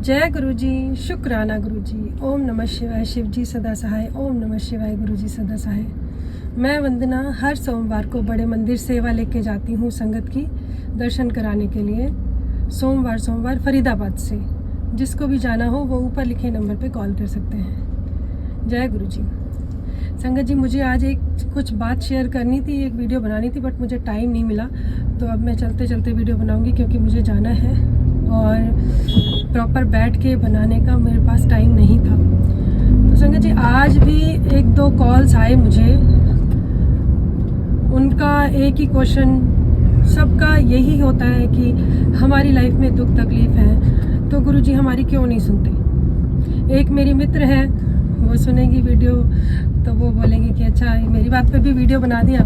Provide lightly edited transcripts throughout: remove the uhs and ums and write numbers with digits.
जय गुरुजी, शुक्राना गुरुजी। ओम नमः शिवाय, शिव जी सदा सहाय। ओम नमः शिवाय, गुरुजी सदा सहाय। मैं वंदना हर सोमवार को बड़े मंदिर सेवा लेके जाती हूँ संगत की दर्शन कराने के लिए। सोमवार फरीदाबाद से। जिसको भी जाना हो वो ऊपर लिखे नंबर पे कॉल कर सकते हैं। जय गुरुजी। संगत जी, मुझे आज कुछ बात शेयर करनी थी, एक वीडियो बनानी थी, बट मुझे टाइम नहीं मिला। तो अब मैं चलते चलते वीडियो बनाऊंगी क्योंकि मुझे जाना है और प्रॉपर बैठ के बनाने का मेरे पास टाइम नहीं था। तो संगत जी, आज भी एक दो कॉल्स आए मुझे। उनका एक ही क्वेश्चन सबका यही होता है कि हमारी लाइफ में दुख तकलीफ़ है तो गुरुजी हमारी क्यों नहीं सुनते। एक मेरी मित्र है, वो सुनेगी वीडियो तो वो बोलेगी कि अच्छा मेरी बात पे भी वीडियो बना दिया।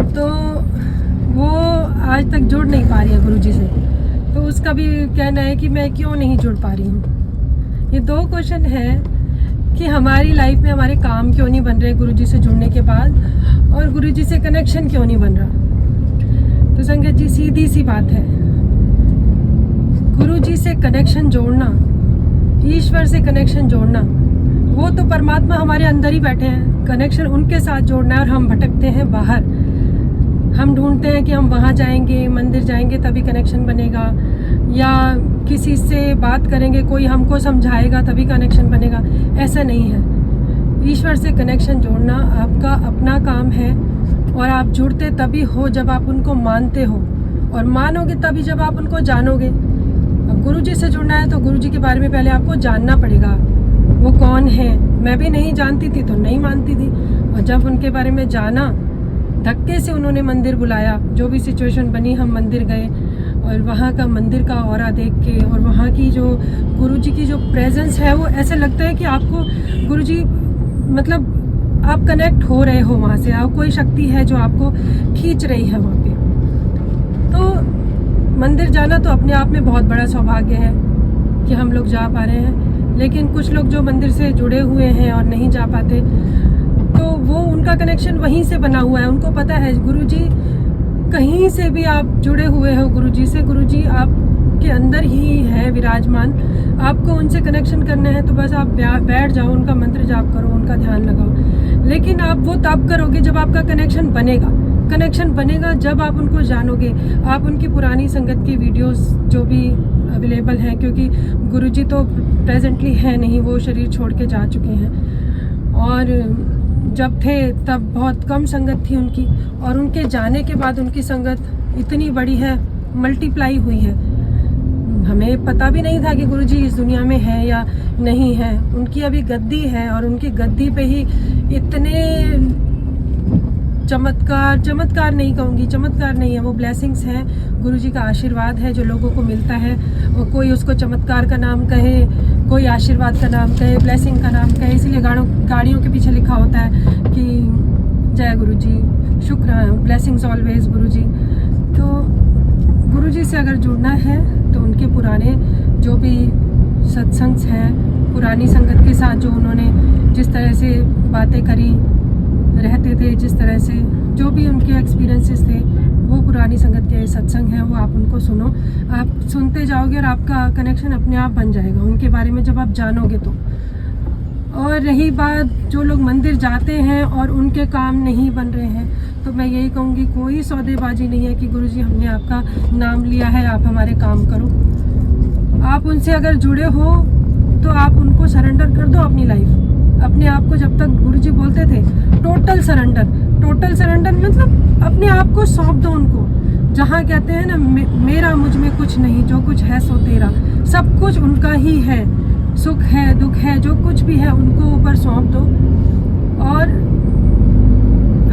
तो वो आज तक जुड़ नहीं पा रही है गुरुजी से। तो उसका भी कहना है कि मैं क्यों नहीं जुड़ पा रही हूँ। ये दो क्वेश्चन है कि हमारी लाइफ में हमारे काम क्यों नहीं बन रहे गुरुजी से जुड़ने के बाद, और गुरुजी से कनेक्शन क्यों नहीं बन रहा। तो संगत जी, सीधी सी बात है, गुरुजी से कनेक्शन जोड़ना, ईश्वर से कनेक्शन जोड़ना, वो तो परमात्मा हमारे अंदर ही बैठे हैं। कनेक्शन उनके साथ जोड़ना है और हम भटकते हैं बाहर। हम ढूंढते हैं कि हम वहाँ जाएंगे, मंदिर जाएंगे तभी कनेक्शन बनेगा, या किसी से बात करेंगे, कोई हमको समझाएगा तभी कनेक्शन बनेगा। ऐसा नहीं है। ईश्वर से कनेक्शन जोड़ना आपका अपना काम है और आप जुड़ते तभी हो जब आप उनको मानते हो, और मानोगे तभी जब आप उनको जानोगे। अब गुरुजी से जुड़ना है तो गुरुजी के बारे में पहले आपको जानना पड़ेगा, वो कौन है। मैं भी नहीं जानती थी तो नहीं मानती थी, और जब उनके बारे में जाना, धक्के से उन्होंने मंदिर बुलाया, जो भी सिचुएशन बनी हम मंदिर गए, और वहाँ का मंदिर का ऑरा देख के और वहाँ की जो गुरुजी की जो प्रेजेंस है, वो ऐसे लगता है कि आपको गुरुजी मतलब आप कनेक्ट हो रहे हो वहाँ से। आप कोई शक्ति है जो आपको खींच रही है वहाँ पे। तो मंदिर जाना तो अपने आप में बहुत बड़ा सौभाग्य है कि हम लोग जा पा रहे हैं। लेकिन कुछ लोग जो मंदिर से जुड़े हुए हैं और नहीं जा पाते, तो वो उनका कनेक्शन वहीं से बना हुआ है। उनको पता है गुरुजी कहीं से भी आप जुड़े हुए हो गुरुजी से, गुरुजी आपके अंदर ही है विराजमान। आपको उनसे कनेक्शन करना है तो बस आप बैठ जाओ, उनका मंत्र जाप करो, उनका ध्यान लगाओ। लेकिन आप वो तब करोगे जब आपका कनेक्शन बनेगा। कनेक्शन बनेगा जब आप उनको जानोगे। आप उनकी पुरानी संगत की वीडियोस जो भी अवेलेबल हैं, क्योंकि गुरुजी तो प्रेजेंटली है नहीं, वो शरीर छोड़ के जा चुके हैं। और जब थे तब बहुत कम संगत थी उनकी, और उनके जाने के बाद उनकी संगत इतनी बड़ी है, मल्टीप्लाई हुई है। हमें पता भी नहीं था कि गुरुजी इस दुनिया में है या नहीं है। उनकी अभी गद्दी है और उनकी गद्दी पे ही इतने चमत्कार नहीं कहूँगी, चमत्कार नहीं है, वो ब्लेसिंग्स हैं, गुरुजी का आशीर्वाद है जो लोगों को मिलता है। और कोई उसको चमत्कार का नाम कहे, कोई आशीर्वाद का नाम कहे, ब्लेसिंग का नाम कहे। इसीलिए गाड़ियों के पीछे लिखा होता है कि जय गुरुजी, शुक्र, ब्लेसिंग्स ऑलवेज गुरुजी। तो गुरुजी से अगर जुड़ना है तो उनके पुराने जो भी सत्संग हैं, पुरानी संगत के साथ जो उन्होंने जिस तरह से बातें करी, रहते थे, जिस तरह से जो भी उनके एक्सपीरियंसेस थे, वो पुरानी संगत के सत्संग हैं, वो आप उनको सुनो। आप सुनते जाओगे और आपका कनेक्शन अपने आप बन जाएगा उनके बारे में जब आप जानोगे तो। और रही बात जो लोग मंदिर जाते हैं और उनके काम नहीं बन रहे हैं, तो मैं यही कहूँगी कोई सौदेबाजी नहीं है कि गुरुजी हमने आपका नाम लिया है, आप हमारे काम करो। आप उनसे अगर जुड़े हो तो आप उनको सरेंडर कर दो अपनी लाइफ, अपने आप को। जब तक गुरुजी बोलते थे टोटल सरेंडर मतलब अपने आप को सौंप दो उनको। जहाँ कहते हैं ना, मेरा मुझ में कुछ नहीं, जो कुछ है सो तेरा। सब कुछ उनका ही है, सुख है, दुख है, जो कुछ भी है उनको ऊपर सौंप दो। और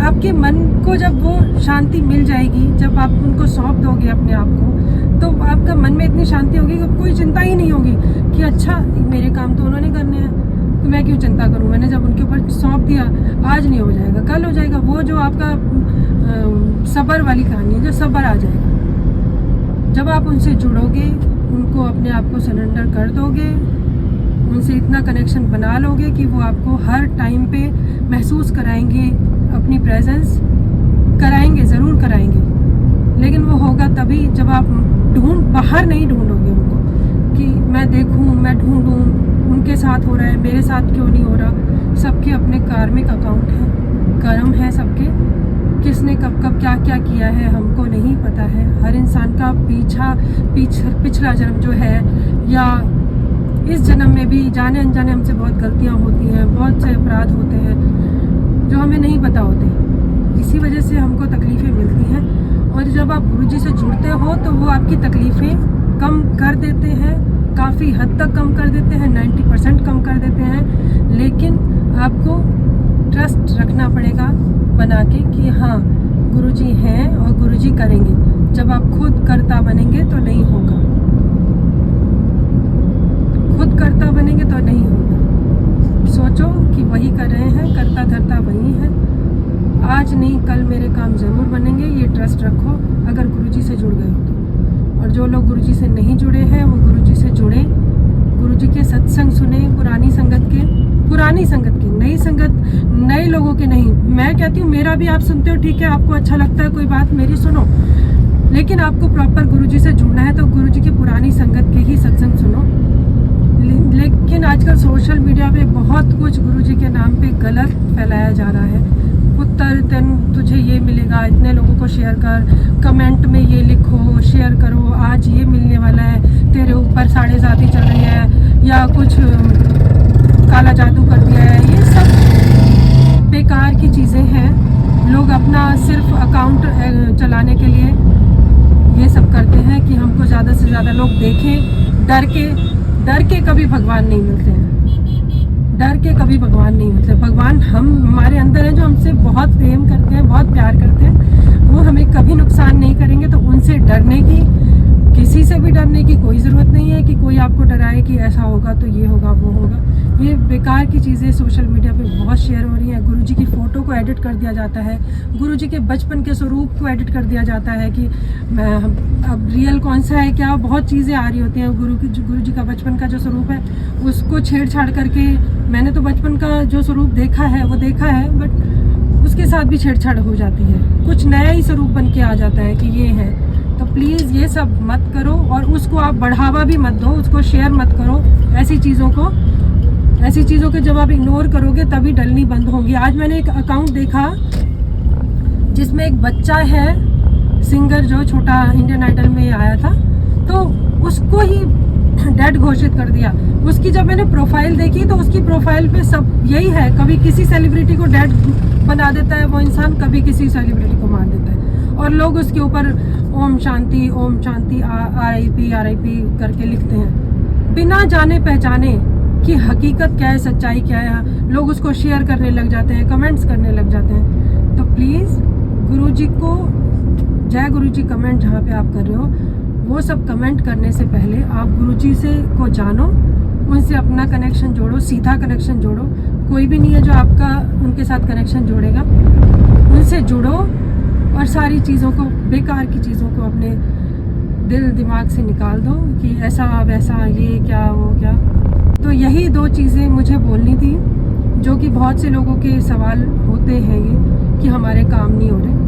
आपके मन को जब वो शांति मिल जाएगी, जब आप उनको सौंप दोगे अपने आप को, तो आपका मन में इतनी शांति होगी कि कोई चिंता ही नहीं होगी कि अच्छा मेरे काम तो उन्होंने करने हैं तो मैं क्यों चिंता करूं। मैंने जब उनके ऊपर सौंप दिया, आज नहीं हो जाएगा, कल हो जाएगा। वो जो आपका सब्र वाली कहानी है, जो सब्र आ जाएगा जब आप उनसे जुड़ोगे, उनको अपने आप को सरेंडर कर दोगे, उनसे इतना कनेक्शन बना लोगे कि वो आपको हर टाइम पे महसूस कराएंगे, अपनी प्रेजेंस कराएंगे, ज़रूर कराएंगे। लेकिन वो होगा तभी जब आप बाहर नहीं ढूंढोगे उनको कि मैं देखूं, मैं ढूंढूं, उनके साथ हो रहा है, मेरे साथ क्यों नहीं हो रहा। सबके अपने कार्मिक अकाउंट हैं, कर्म है सबके, किसने कब कब क्या क्या किया है हमको नहीं पता है। हर इंसान का पिछला जन्म जो है या इस जन्म में भी जाने अनजाने हमसे बहुत गलतियां होती हैं, बहुत से अपराध होते हैं जो हमें नहीं पता होते। इसी वजह से हमको तकलीफ़ें मिलती हैं। और जब आप गुरुजी से जुड़ते हो तो वो आपकी तकलीफ़ें कम कर देते हैं, काफ़ी हद तक कम कर देते हैं, 90% कम कर देते हैं। लेकिन आपको ट्रस्ट रखना पड़ेगा बना के कि हाँ गुरुजी हैं और गुरुजी करेंगे। जब आप खुद करता बनेंगे तो नहीं होगा, खुद करता बनेंगे तो नहीं होगा। सोचो कि वही कर रहे हैं, करता धरता वही है। आज नहीं कल मेरे काम ज़रूर बनेंगे, ये ट्रस्ट रखो अगर गुरुजी से जुड़ गए हो तो। और जो लोग गुरुजी से नहीं जुड़े हैं वो गुरुजी से जुड़े, गुरुजी के सत्संग सुने, पुरानी संगत के, नई संगत नए लोगों के नहीं। मैं कहती हूँ मेरा भी आप सुनते हो, ठीक है, आपको अच्छा लगता है कोई बात मेरी सुनो, लेकिन आपको प्रॉपर गुरुजी से जुड़ना है तो गुरुजी की पुरानी संगत के ही सत्संग सुनो। लेकिन आजकल सोशल मीडिया पे बहुत कुछ गुरुजी के नाम पे गलत फैलाया जा रहा है। पुत्र तुझे ये मिलेगा, इतने लोगों को शेयर कर, कमेंट में ये लिखो, शेयर करो, आज ये मिलने वाला है, तेरे ऊपर साढ़े साथी चल रही है या कुछ काला जादू कर दिया है। ये सब बेकार की चीज़ें हैं। लोग अपना सिर्फ अकाउंट चलाने के लिए ये सब करते हैं कि हमको ज़्यादा से ज़्यादा लोग देखें। डर के कभी भगवान नहीं मिलते हैं, डर के कभी भगवान नहीं मिलते। भगवान हमारे अंदर है जो हमसे बहुत प्रेम करते हैं, बहुत प्यार करते हैं, वो हमें कभी नुकसान नहीं करेंगे। तो उनसे डरने की, किसी से भी डरने की कोई ज़रूरत नहीं है कि कोई आपको डराए कि ऐसा होगा तो ये होगा वो होगा। ये बेकार की चीज़ें सोशल मीडिया पे बहुत शेयर हो रही हैं। गुरुजी की फ़ोटो को एडिट कर दिया जाता है, गुरुजी के बचपन के स्वरूप को एडिट कर दिया जाता है कि अब रियल कौन सा है क्या, बहुत चीज़ें आ रही होती हैं। गुरुजी का बचपन का जो स्वरूप है उसको छेड़छाड़ करके, मैंने तो बचपन का जो स्वरूप देखा है वो देखा है, बट उसके साथ भी छेड़छाड़ हो जाती है, कुछ नया ही स्वरूप बन के आ जाता है कि ये है। तो प्लीज़ ये सब मत करो और उसको आप बढ़ावा भी मत दो, उसको शेयर मत करो। ऐसी चीज़ों को जब आप इग्नोर करोगे तभी डलनी बंद होंगी। आज मैंने एक अकाउंट देखा जिसमें एक बच्चा है, सिंगर जो छोटा इंडियन आइडल में आया था, तो उसको ही डेड घोषित कर दिया। उसकी जब मैंने प्रोफाइल देखी तो उसकी प्रोफाइल पे सब यही है, कभी किसी सेलिब्रिटी को डेड बना देता है वो इंसान, कभी किसी सेलिब्रिटी को मार देता है, और लोग उसके ऊपर ओम शांति RIP करके लिखते हैं, बिना जाने पहचाने कि हकीकत क्या है, सच्चाई क्या है। लोग उसको शेयर करने लग जाते हैं, कमेंट्स करने लग जाते हैं। तो प्लीज़ गुरुजी को जय गुरुजी कमेंट जहाँ पे आप कर रहे हो, वो सब कमेंट करने से पहले आप गुरुजी से को जानो, उनसे अपना कनेक्शन जोड़ो, सीधा कनेक्शन जोड़ो। कोई भी नहीं है जो आपका उनके साथ कनेक्शन जोड़ेगा। उनसे जुड़ो और सारी चीज़ों को, बेकार की चीज़ों को अपने दिल दिमाग से निकाल दो कि ऐसा वैसा, ये क्या वो क्या। तो यही दो चीज़ें मुझे बोलनी थी, जो कि बहुत से लोगों के सवाल होते हैं ये कि हमारे काम नहीं हो रहे।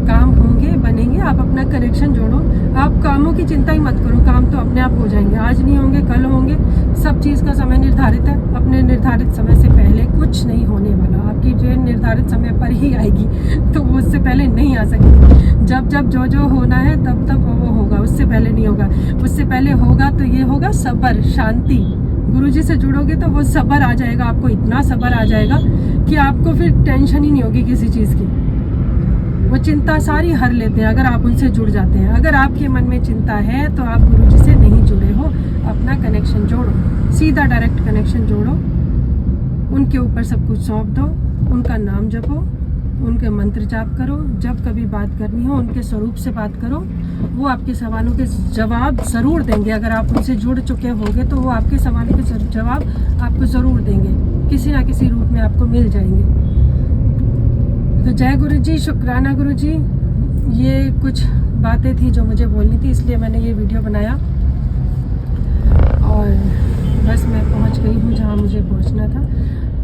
काम होंगे, बनेंगे, आप अपना कनेक्शन जोड़ो। आप कामों की चिंता ही मत करो, काम तो अपने आप हो जाएंगे। आज नहीं होंगे कल होंगे, सब चीज़ का समय निर्धारित है। अपने निर्धारित समय से पहले कुछ नहीं होने वाला। आपकी ट्रेन निर्धारित समय पर ही आएगी, तो वो उससे पहले नहीं आ सकती। जब जो होना है तब वो होगा, उससे पहले नहीं होगा। उससे पहले होगा तो ये होगा सब्र, शांति। गुरुजी से जुड़ोगे तो वो सब्र आ जाएगा, आपको इतना सब्र आ जाएगा कि आपको फिर टेंशन ही नहीं होगी किसी चीज़ की। वो चिंता सारी हर लेते हैं अगर आप उनसे जुड़ जाते हैं। अगर आपके मन में चिंता है तो आप गुरुजी से नहीं जुड़े हो। अपना कनेक्शन जोड़ो, सीधा डायरेक्ट कनेक्शन जोड़ो, उनके ऊपर सब कुछ सौंप दो, उनका नाम जपो, उनके मंत्र जाप करो। जब कभी बात करनी हो उनके स्वरूप से बात करो, वो आपके सवालों के जवाब ज़रूर देंगे। अगर आप उनसे जुड़ चुके होंगे तो वो आपके सवालों के जवाब आपको ज़रूर देंगे, किसी ना किसी रूप में आपको मिल जाएंगे। तो जय गुरुजी, शुक्राना गुरुजी। ये कुछ बातें थी जो मुझे बोलनी थी, इसलिए मैंने ये वीडियो बनाया। और बस मैं पहुंच गई हूँ जहाँ मुझे पहुंचना था।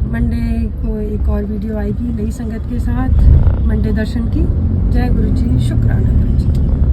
मंडे को एक और वीडियो आएगी नई संगत के साथ, मंडे दर्शन की। जय गुरुजी, शुक्राना गुरुजी।